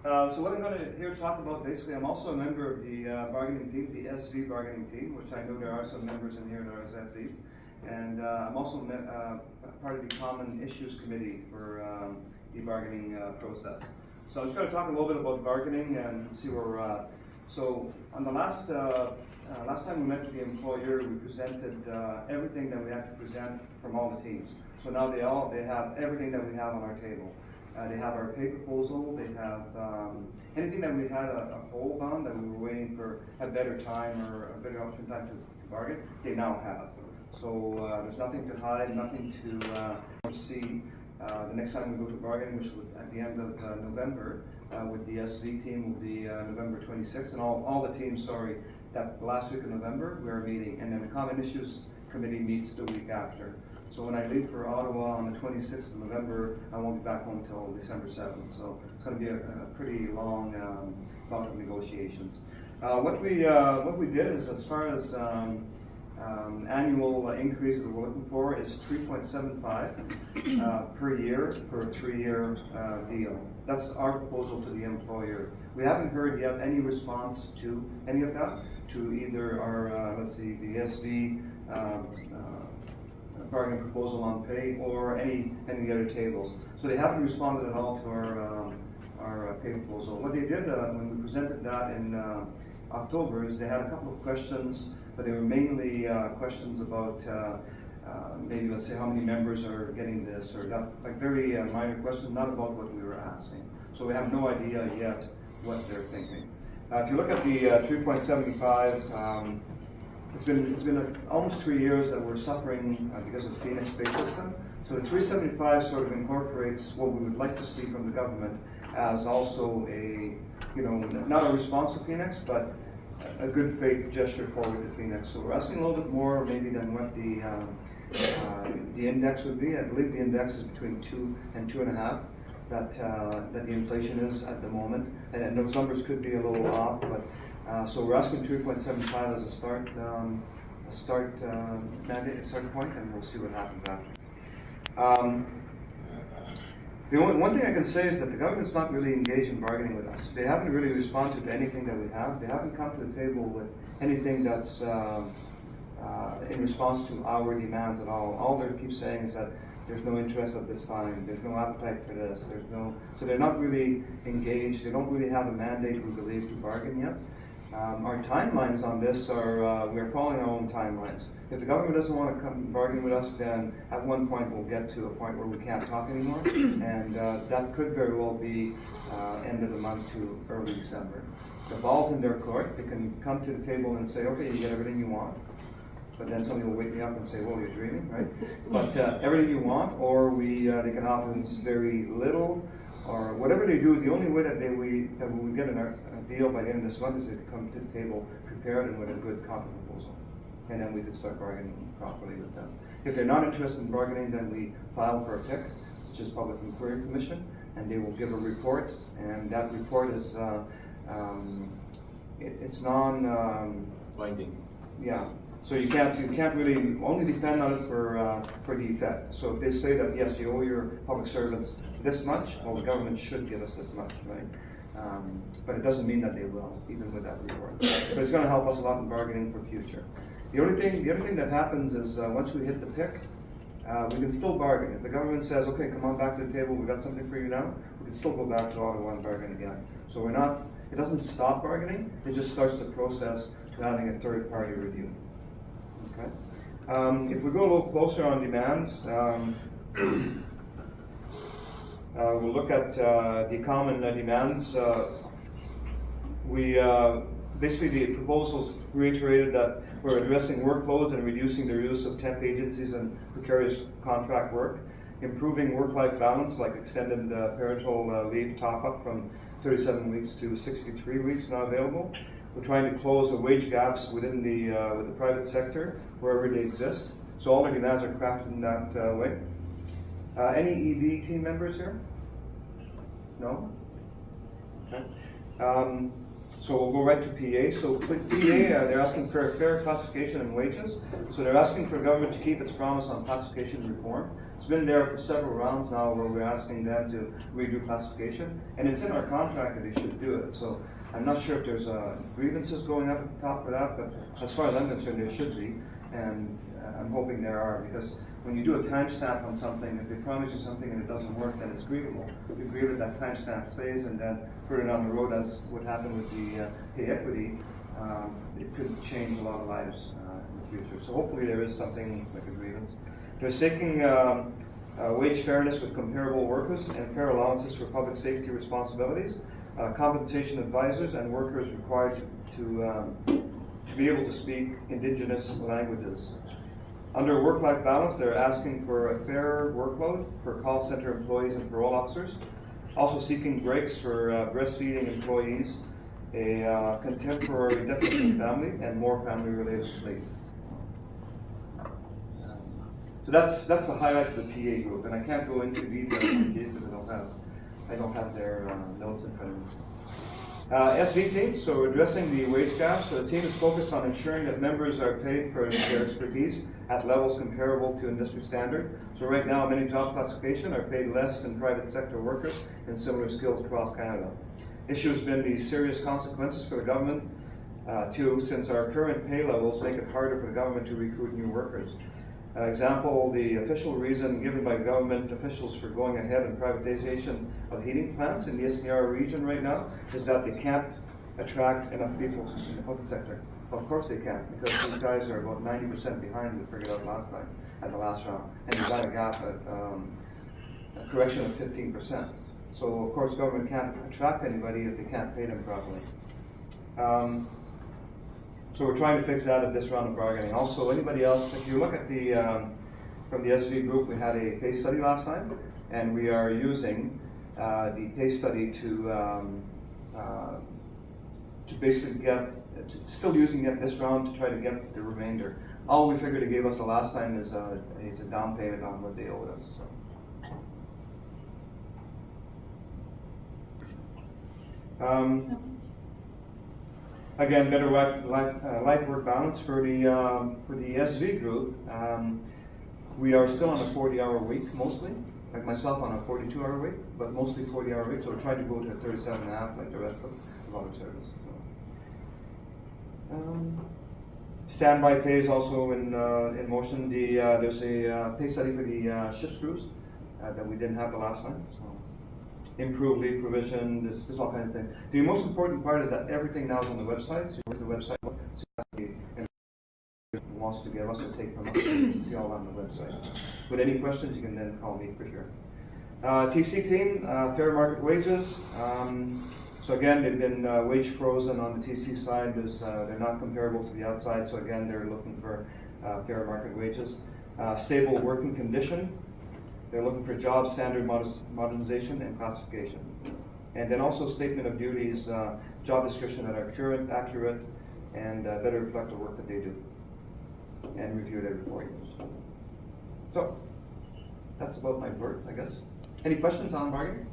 So what I'm going to here talk about, basically, I'm also a member of the bargaining team, the SV bargaining team, which I know there are some members in here that are SVs. And I'm also part of the Common Issues Committee for the bargaining process. So I'm just going to talk a little bit about bargaining and see where we're at. So on the last time we met with the employer, we presented everything that we had to present from all the teams. So now they have everything that we have on our table. They have our pay proposal. They have anything that we had a hold on that we were waiting for a better time or a better option time to bargain. They now have. So there's nothing to hide, nothing to see. The next time we go to bargaining, which was at the end of November, with the SV team will be November 26th, and all the teams, that last week of November we are meeting, and then the Common Issues Committee meets the week after. So when I leave for Ottawa on the 26th of November, I won't be back home until December 7th. So it's going to be a pretty long bout of negotiations. What we did is, as far as annual increase that we're looking for is 3.75 per year for a 3-year deal. That's our proposal to the employer. We haven't heard yet any response to any of that, to either our, the SV bargaining proposal on pay or any of the other tables. So they haven't responded at all to our pay proposal. What they did when we presented that in October is they had a couple of questions, but they were mainly questions about maybe, let's say, how many members are getting this or that, like very minor questions, not about what we were asking. So we have no idea yet what they're thinking. If you look at the 3.75, it's been almost 3 years that we're suffering because of the Phoenix-based system. So the 375 sort of incorporates what we would like to see from the government as also a, not a response to Phoenix, but a good faith gesture forward to Phoenix. So we're asking a little bit more maybe than what the index would be. I believe the index is between 2 and 2.5. That the inflation is at the moment, and those numbers could be a little off, but so we're asking 3.75 as a start mandate, a start point, and we'll see what happens after. The one thing I can say is that the government's not really engaged in bargaining with us. They haven't really responded to anything that we have. They haven't come to the table with anything that's in response to our demands at all. All they keep saying is that there's no interest at this time, there's no appetite for this, so they're not really engaged, they don't really have a mandate, we believe, to bargain yet. Our timelines on this are, we're following our own timelines. If the government doesn't want to come bargain with us, then at one point we'll get to a point where we can't talk anymore, and that could very well be end of the month to early December. The ball's in their court. They can come to the table and say, okay, you get everything you want. But then somebody will wake me up and say, well, you're dreaming, right? But everything you want, or they can offer us very little, or whatever they do. The only way that we get a deal by the end of this month is to come to the table prepared and with a good counter proposal. And then we can start bargaining properly with them. If they're not interested in bargaining, then we file for a PIC, which is Public Inquiry Commission, and they will give a report, and that report is it's non-binding. Yeah. So you can't really only depend on it for the effect. So if they say that yes, you owe your public servants this much, well, the government should give us this much, right? But it doesn't mean that they will, even with that report. But it's going to help us a lot in bargaining for future. The other thing that happens is once we hit the PIC, we can still bargain. If the government says, okay, come on back to the table, we've got something for you now, we can still go back to Ottawa and bargain again. So it doesn't stop bargaining, it just starts the process to having a third-party review. Okay. If we go a little closer on demands, we'll look at the common demands. Basically the proposals reiterated that we're addressing workloads and reducing the use of temp agencies and precarious contract work, improving work-life balance like extended parental leave top-up from 37 weeks to 63 weeks now available. We're trying to close the wage gaps within with the private sector wherever they exist. So all our demands are crafted in that way. Any ED team members here? No? Okay. So we'll go right to PA. So PA, they're asking for a fair classification and wages. So they're asking for government to keep its promise on classification reform. It's been there for several rounds now where we're asking them to redo classification. And it's in our contract that they should do it. So I'm not sure if there's grievances going up at the top for that, but as far as I'm concerned, there should be. And I'm hoping there are, because when you do a timestamp on something, if they promise you something and it doesn't work, then it's grievable. If you grieve it, that timestamp stays, and then further down the road, as what happened with the pay equity, it could change a lot of lives in the future. So hopefully there is something like a grievance. They're seeking wage fairness with comparable workers and fair allowances for public safety responsibilities, compensation advisors and workers required to be able to speak Indigenous languages. Under work-life balance, they're asking for a fair workload for call center employees and parole officers. Also seeking breaks for breastfeeding employees, a contemporary definition of family, and more family-related leave. So that's the highlights of the PA group, and I can't go into detail in case because I don't have their notes in front of me. SV team, so addressing the wage gap. So the team is focused on ensuring that members are paid for their expertise at levels comparable to industry standard. So right now, many job classifications are paid less than private sector workers in similar skills across Canada. Issue has been the serious consequences for the government too, since our current pay levels make it harder for the government to recruit new workers. Example, the official reason given by government officials for going ahead in privatization of heating plants in the SNR region right now is that they can't attract enough people in the public sector. Well, of course they can't, because these guys are about 90% behind, we figured out last time, at the last round. And you've got a gap at a correction of 15%. So of course government can't attract anybody if they can't pay them properly. So we're trying to fix that at this round of bargaining. Also, anybody else, if you look at the, from the SV group, we had a pay study last time, and we are using the pay study to basically still using it this round to try to get the remainder. All we figured it gave us the last time is a down payment on what they owed us. So. Again, better life-work balance for the SV group. We are still on a 40-hour week mostly, like myself on a 42-hour week, but mostly 40-hour week. So we're trying to go to a 37.5 like the rest of other service. Standby pay is also in motion. There's a pay study for the ship's crews that we didn't have the last time. So. Improve leave provision, there's all kinds of things. The most important part is that everything now is on the website. So you go to the website, and wants to give us or take from us, so you can see all on the website. With any questions, you can then call me for sure. TC team, fair market wages. So again, they've been wage frozen on the TC side. They're not comparable to the outside, so again, they're looking for fair market wages. Stable working condition. They're looking for job standard modernization and classification. And then also statement of duties, job description that are current, accurate, and better reflect the work that they do. And reviewed every 4 years. So, that's about my work, I guess. Any questions on bargaining?